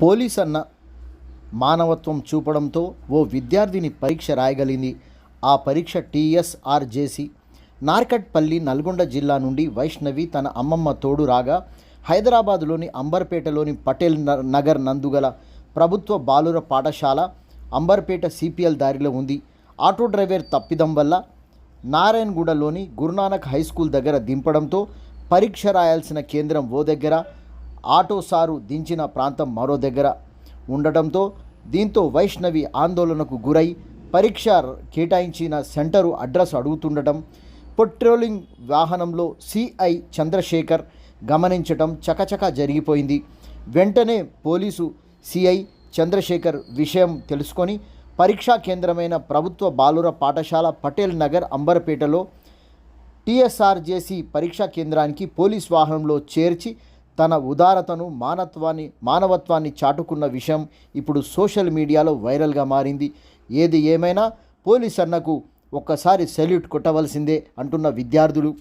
Police అన్న మానవత్వం చూపడంతో ఓ విద్యార్థిని పరీక్ష రాయగలిగింది. ఆ పరీక్ష టీఎస్ఆర్జేసి నార్కట్పల్లి నల్గొండ జిల్లా నుండి వైష్ణవి తన అమ్మమ్మ తోడు రాగా హైదరాబాదులోని అంబర్పేటలోని పటేల్ నగర్ నందుగల ప్రభుత్వ బాలుర పాఠశాల అంబర్పేట సిపిఎల్ దారిలో ఉంది. ఆటో డ్రైవర్ తప్పిదం వల్ల నారాయణగూడలోని గురునానక్ హై స్కూల్ దగ్గర దింపడంతో పరీక్ష రాయాల్సిన కేంద్రం ఓ దగ్గర, ఆటో సారు దించిన ప్రాంతం మరో దగ్గర ఉండటంతో దీంతో వైష్ణవి ఆందోళనకు గురై పరీక్ష కేటాయించిన సెంటరు అడ్రస్ అడుగుతుండటం పెట్రోలింగ్ వాహనంలో సిఐ చంద్రశేఖర్ గమనించటం చకచకా జరిగిపోయింది. వెంటనే పోలీసు సిఐ చంద్రశేఖర్ విషయం తెలుసుకొని పరీక్షా కేంద్రమైన ప్రభుత్వ బాలుర పాఠశాల పటేల్ నగర్ అంబర్పేటలో టీఎస్ఆర్జేసి పరీక్షా కేంద్రానికి పోలీస్ వాహనంలో చేర్చి తన ఉదారతను మానవత్వాన్ని చాటుకున్న విషయం ఇప్పుడు సోషల్ మీడియాలో వైరల్గా మారింది. ఏది ఏమైనా పోలీస్ అన్నకు ఒక్కసారి సెల్యూట్ కొట్టవలసిందే అంటున్న విద్యార్థులు.